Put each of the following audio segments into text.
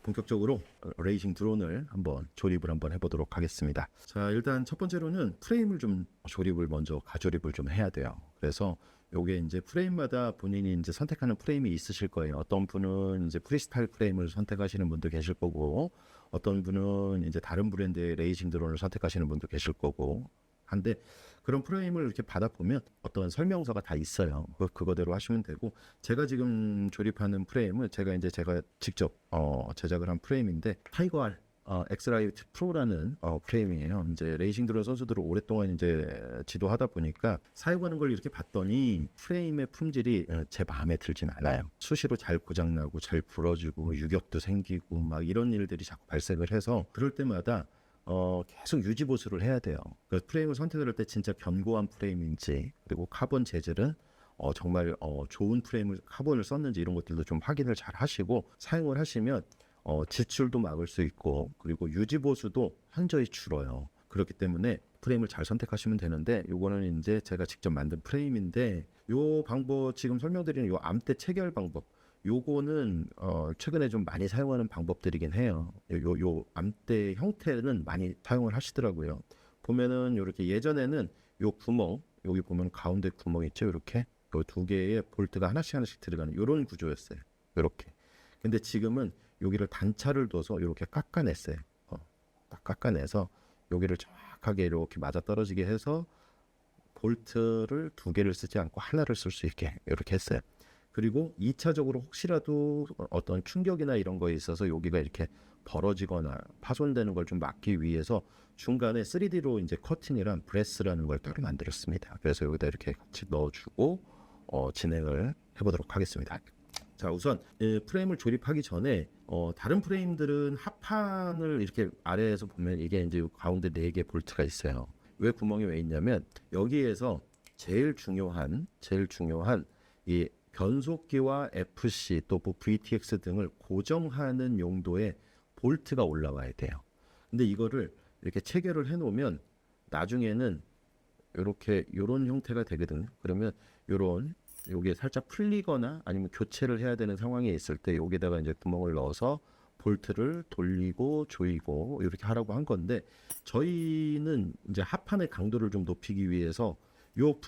본격적으로 레이싱 드론을 한번 조립을 한번 해보도록 하겠습니다. 자, 일단 첫 번째로는 프레임을 좀 조립을 먼저 가조립을 좀 해야 돼요. 그래서 요게 이제 프레임마다 본인이 이제 선택하는 프레임이 있으실 거예요. 어떤 분은 이제 프리스타일 프레임을 선택하시는 분도 계실 거고, 어떤 분은 이제 다른 브랜드의 레이싱 드론을 선택하시는 분도 계실 거고 한데, 그런 프레임을 이렇게 받아보면 어떤 설명서가 다 있어요. 그거대로 하시면 되고, 제가 지금 조립하는 프레임은 제가 직접 제작을 한 프레임인데, 타이거 R 엑스라이트 프로라는 프레임이에요. 이제 레이싱 드론 선수들을 오랫동안 이제 지도하다 보니까 사용하는 걸 이렇게 봤더니 프레임의 품질이 제 마음에 들진 않아요. 수시로 잘 고장나고 잘 부러지고 유격도 생기고 막 이런 일들이 자꾸 발생을 해서, 그럴 때마다 계속 유지 보수를 해야 돼요. 그래서 프레임을 선택을 할 때 진짜 견고한 프레임인지, 그리고 카본 재질은 정말 좋은 프레임을 카본을 썼는지 이런 것들도 좀 확인을 잘 하시고 사용을 하시면 지출도 막을 수 있고, 그리고 유지 보수도 현저히 줄어요. 그렇기 때문에 프레임을 잘 선택하시면 되는데, 요거는 이제 제가 직접 만든 프레임인데, 요 방법 지금 설명드리는 요 암대 체결 방법, 요거는 최근에 좀 많이 사용하는 방법들이긴 해요. 요 암대 형태는 많이 사용을 하시더라고요. 보면은 요렇게 예전에는 요 구멍, 여기 보면 가운데 구멍 있죠, 이렇게 요 두 개의 볼트가 하나씩 들어가는 요런 구조였어요. 요렇게. 근데 지금은 여기를 단차를 둬서 이렇게 깎아냈어요. 딱 깎아내서 여기를 정확하게 이렇게 맞아 떨어지게 해서 볼트를 두 개를 쓰지 않고 하나를 쓸 수 있게 이렇게 했어요. 그리고 2차적으로 혹시라도 어떤 충격이나 이런 거에 있어서 여기가 이렇게 벌어지거나 파손되는 걸 좀 막기 위해서 중간에 3D로 이제 커튼이랑 브레스라는 걸 따로 만들었습니다. 그래서 여기다 이렇게 같이 넣어주고 진행을 해보도록 하겠습니다. 자, 우선 프레임을 조립하기 전에 다른 프레임들은 합판을 이렇게 아래에서 보면 이게 이제 가운데 4개 볼트가 있어요. 왜 구멍이 왜 있냐면, 여기에서 제일 중요한 이 변속기와 FC 또 뭐 VTX 등을 고정하는 용도의 볼트가 올라와야 돼요. 근데 이거를 이렇게 체결을 해 놓으면 나중에는 요런 형태가 되거든요. 그러면 요게 살짝 풀리거나 아니면 교체를 해야 되는 상황에 있을 때 여기다가 이제 구멍을 넣어서 볼트를 돌리고 조이고 이렇게 하라고 한 건데, 저희는 이제 합판의 강도를 좀 높이기 위해서 요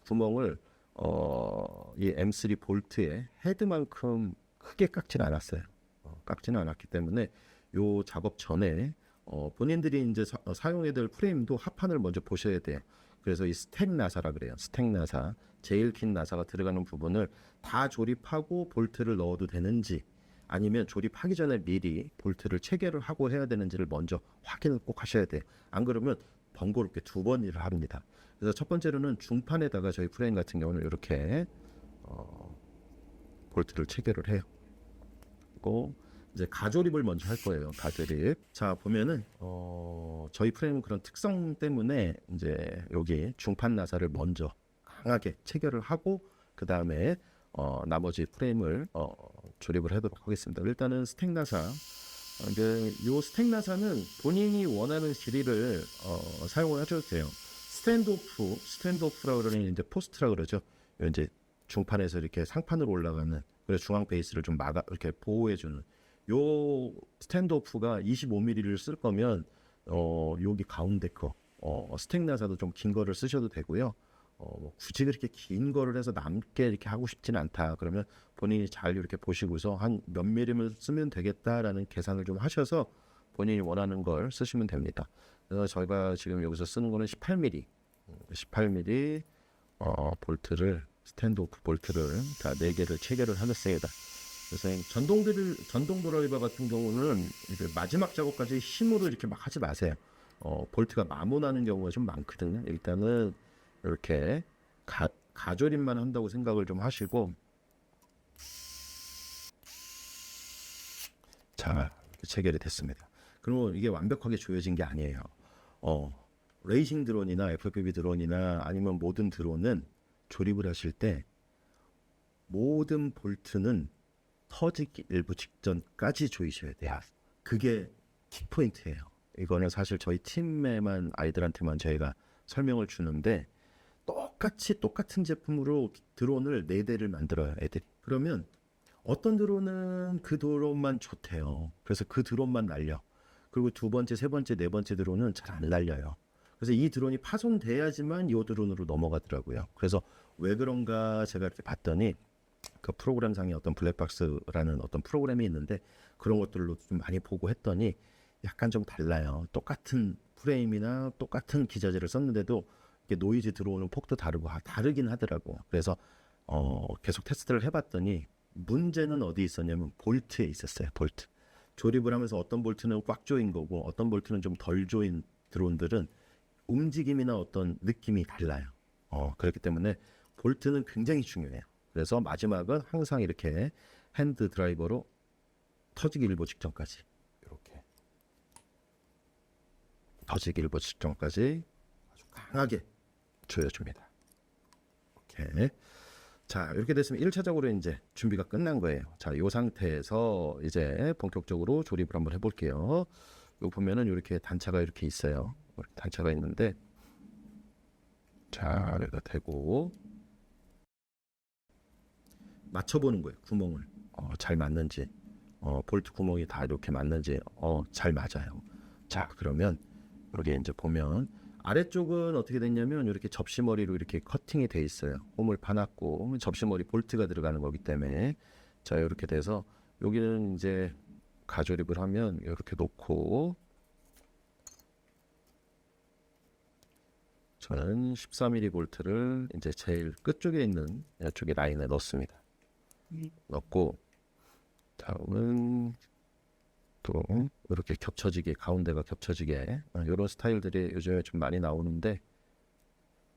구멍을 이 M3 볼트의 헤드만큼 크게 깎지는 않았어요. 깎지는 않았기 때문에 요 작업 전에 본인들이 이제 사용해야 될 프레임도 합판을 먼저 보셔야 돼요. 그래서 이 스택 나사라 그래요. 스택 나사, 제일 긴 나사가 들어가는 부분을 다 조립하고 볼트를 넣어도 되는지, 아니면 조립하기 전에 미리 볼트를 체결을 하고 해야 되는지를 먼저 확인을 꼭 하셔야 돼요. 안 그러면 번거롭게 두 번 일을 합니다. 그래서 첫 번째로는 중판에다가 저희 프레임 같은 경우는 이렇게 볼트를 체결을 해요. 그리고 이제 가조립을 먼저 할 거예요. 가조립. 자, 보면은 저희 프레임은 그런 특성 때문에 이제 여기 중판 나사를 먼저 강하게 체결을 하고, 그 다음에 나머지 프레임을 조립을 하도록 하겠습니다. 일단은 스택 나사. 이제 요 스택 나사는 본인이 원하는 길이를 사용을 하셔도 돼요. 스탠드오프라고 그러는 이제 포스트라 그러죠. 이제 중판에서 이렇게 상판으로 올라가는, 그래서 중앙 베이스를 좀 이렇게 보호해주는 요 스탠드오프가 25mm를 쓸 거면 여기 가운데 거 스택 나사도 좀 긴 거를 쓰셔도 되고요. 뭐 굳이 그렇게 긴 거를 해서 남게 이렇게 하고 싶지는 않다 그러면 본인이 잘 이렇게 보시고서 한 몇 미리를 쓰면 되겠다라는 계산을 좀 하셔서 본인이 원하는 걸 쓰시면 됩니다. 그래서 저희가 지금 여기서 쓰는 거는 18mm 볼트를, 스탠드오프 볼트를 다 4개를 체결을 하겠습니다. 그래서 전동 드라이버 같은 경우는 이제 마지막 작업까지 힘으로 이렇게 막 하지 마세요. 볼트가 마모나는 경우가 좀 많거든요. 일단은 이렇게 가조립만 한다고 생각을 좀 하시고, 자, 이렇게 체결이 됐습니다. 그리고 이게 완벽하게 조여진 게 아니에요. 레이싱 드론이나 FPV 드론이나 아니면 모든 드론은 조립을 하실 때 모든 볼트는 터지기 일부 직전까지 조이셔야 돼요. 그게 키포인트예요. 이거는 사실 저희 팀에만, 아이들한테만 저희가 설명을 주는데, 똑같은 제품으로 드론을 4대를 만들어요, 애들이. 그러면 어떤 드론은 그 드론만 좋대요. 그래서 그 드론만 날려. 그리고 두 번째, 세 번째, 네 번째 드론은 잘 안 날려요. 그래서 이 드론이 파손돼야지만 이 드론으로 넘어가더라고요. 그래서 왜 그런가 제가 이렇게 봤더니 그 프로그램상에 어떤 블랙박스라는 어떤 프로그램이 있는데 그런 것들로 좀 많이 보고 했더니 약간 좀 달라요. 똑같은 프레임이나 똑같은 기자재를 썼는데도 이게 노이즈 들어오는 폭도 다르고 다르긴 하더라고요. 그래서 계속 테스트를 해봤더니 문제는 어디 있었냐면 볼트에 있었어요. 볼트. 조립을 하면서 어떤 볼트는 꽉 조인 거고 어떤 볼트는 좀 덜 조인 드론들은 움직임이나 어떤 느낌이 달라요. 그렇기 때문에 볼트는 굉장히 중요해요. 그래서 마지막은 항상 이렇게 핸드 드라이버로 터지기 일보 직전까지 이렇게 터지기 일보 직전까지 아주 강하게 조여줍니다. 이렇게. 자, 이렇게 됐으면 1차적으로 이제 준비가 끝난 거예요. 자, 이 상태에서 이제 본격적으로 조립을 한번 해볼게요. 여기 보면은 이렇게 단차가 이렇게 있어요. 이렇게 단차가 있는데, 자, 여기다 대고 맞춰보는 거예요. 구멍을 잘 맞는지, 볼트 구멍이 다 이렇게 맞는지, 잘 맞아요. 자, 그러면 여기 이제 보면 아래쪽은 어떻게 됐냐면 이렇게 접시머리로 이렇게 커팅이 돼 있어요. 홈을 파놨고 접시머리 볼트가 들어가는 거기 때문에 자 이렇게 돼서 여기는 이제 가조립을 하면 이렇게 놓고 저는 13mm 볼트를 이제 제일 끝쪽에 있는 이쪽에 라인에 넣습니다. 넣고 다음은 또 이렇게 겹쳐지게 가운데가 겹쳐지게 이런 스타일들이 요즘에 좀 많이 나오는데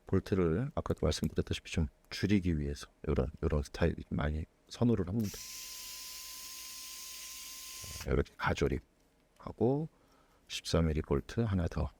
볼트를 아까도 말씀드렸다시피 좀 줄이기 위해서 이런 스타일 많이 선호를 합니다. 이렇게 가조립하고 14mm 볼트 하나 더.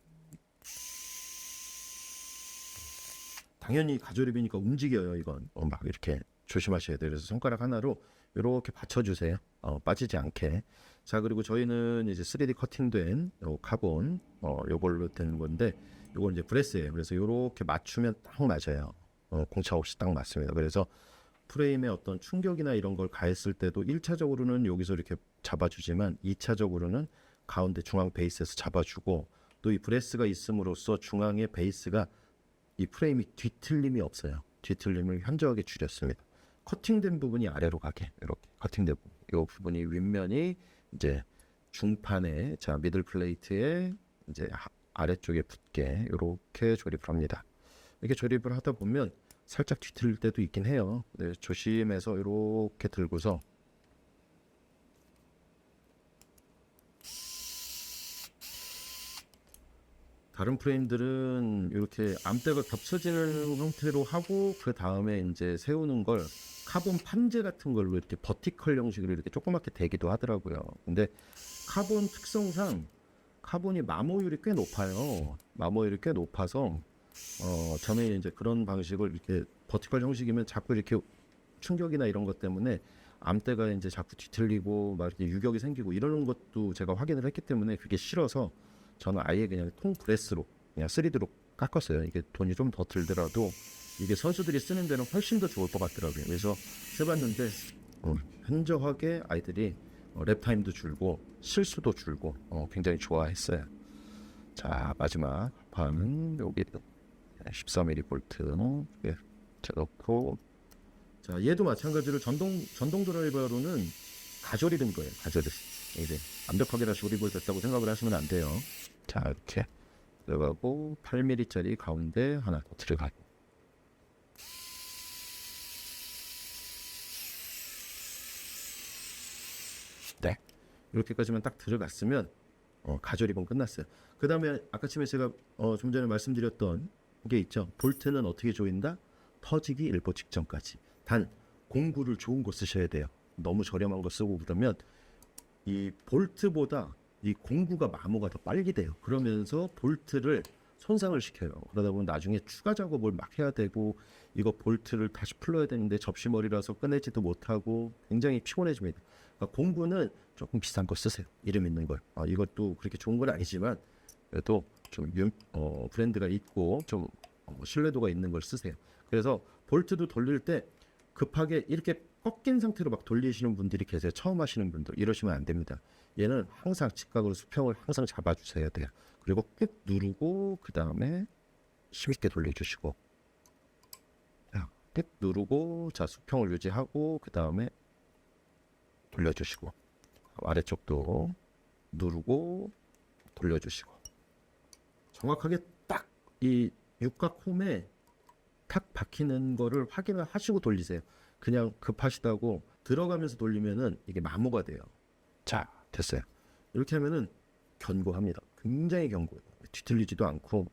당연히 가조립이니까 움직여요. 이건 막 이렇게 조심하셔야 돼요. 그래서 손가락 하나로 이렇게 받쳐주세요. 빠지지 않게. 자, 그리고 저희는 이제 3D 커팅된 카본 요걸로 되는 건데 요건 이제 브레스예요. 그래서 이렇게 맞추면 딱 맞아요. 공차 없이 딱 맞습니다. 그래서 프레임에 어떤 충격이나 이런 걸 가했을 때도 1차적으로는 여기서 이렇게 잡아주지만 2차적으로는 가운데 중앙 베이스에서 잡아주고 또 이 브레스가 있음으로써 중앙의 베이스가 이 프레임이 뒤틀림이 없어요. 뒤틀림을 현저하게 줄였습니다. 커팅된 부분이 아래로 가게 이렇게 커팅된 부분. 이 부분이 윗면이 이제 중판에 자 미들 플레이트에 이제 아래쪽에 붙게 이렇게 조립을 합니다. 이렇게 조립을 하다 보면 살짝 뒤틀릴 때도 있긴 해요. 네, 조심해서 이렇게 들고서 다른 프레임들은 이렇게 암대가 겹쳐지는 형태로 하고 그 다음에 이제 세우는 걸 카본 판재 같은 걸로 이렇게 버티컬 형식으로 이렇게 조그맣게 되기도 하더라고요. 근데 카본 특성상 카본이 마모율이 꽤 높아요. 마모율이 꽤 높아서 저는 이제 그런 방식을 이렇게 버티컬 형식이면 자꾸 이렇게 충격이나 이런 것 때문에 암대가 이제 자꾸 뒤틀리고 막 이렇게 유격이 생기고 이러는 것도 제가 확인을 했기 때문에 그게 싫어서 저는 아예 그냥 통 브레스로 그냥 3D로 깎았어요. 이게 돈이 좀 더 들더라도 이게 선수들이 쓰는 데는 훨씬 더 좋을 것 같더라고요. 그래서 해봤는데 현저하게 아이들이 랩 타임도 줄고 실수도 줄고 굉장히 좋아했어요. 자 마지막 판은 여기 14mm 볼트 넣고 자 얘도 마찬가지로 전동 드라이버로는 가조립인 거예요. 가조립. 이제 완벽하게 다 조립을 됐다고 생각을 하시면 안 돼요. 자 이렇게 들어가고 8mm짜리 가운데 하나 더 들어가고 네 이렇게까지만 딱 들어갔으면 가조립은 끝났어요. 그 다음에 아까쯤에 제가 좀 전에 말씀드렸던 게 있죠. 볼트는 어떻게 조인다? 터지기 일보 직전까지. 단 공구를 좋은 거 쓰셔야 돼요. 너무 저렴한 거 쓰고 그러면 이 볼트보다 이 공구가 마모가 더 빨리 돼요. 그러면서 볼트를 손상을 시켜요. 그러다 보면 나중에 추가 작업을 막 해야 되고 이거 볼트를 다시 풀러야 되는데 접시머리라서 꺼내지도 못하고 굉장히 피곤해집니다. 그러니까 공구는 조금 비싼 거 쓰세요. 이름 있는 걸. 이것도 그렇게 좋은 건 아니지만 그래도 좀 브랜드가 있고 좀 신뢰도가 있는 걸 쓰세요. 그래서 볼트도 돌릴 때 급하게 이렇게 꺾인 상태로 막 돌리시는 분들이 계세요. 처음 하시는 분들 이러시면 안 됩니다. 얘는 항상 직각으로 수평을 항상 잡아주셔야 돼요. 그리고 꾹 누르고 그 다음에 쉽게 돌려주시고, 자, 꾹 누르고 자 수평을 유지하고 그 다음에 돌려주시고, 아래쪽도 누르고 돌려주시고, 정확하게 딱 이 육각 홈에 탁 박히는 거를 확인을 하시고 돌리세요. 그냥 급하시다고 들어가면서 돌리면은 이게 마모가 돼요. 자, 됐어요. 이렇게 하면은 견고합니다. 굉장히 견고해요. 뒤틀리지도 않고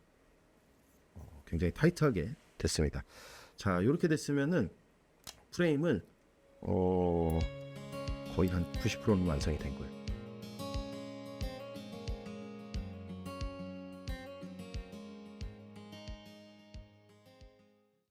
굉장히 타이트하게 됐습니다. 자, 이렇게 됐으면은 프레임을 거의 한 90%는 완성이 된 거예요.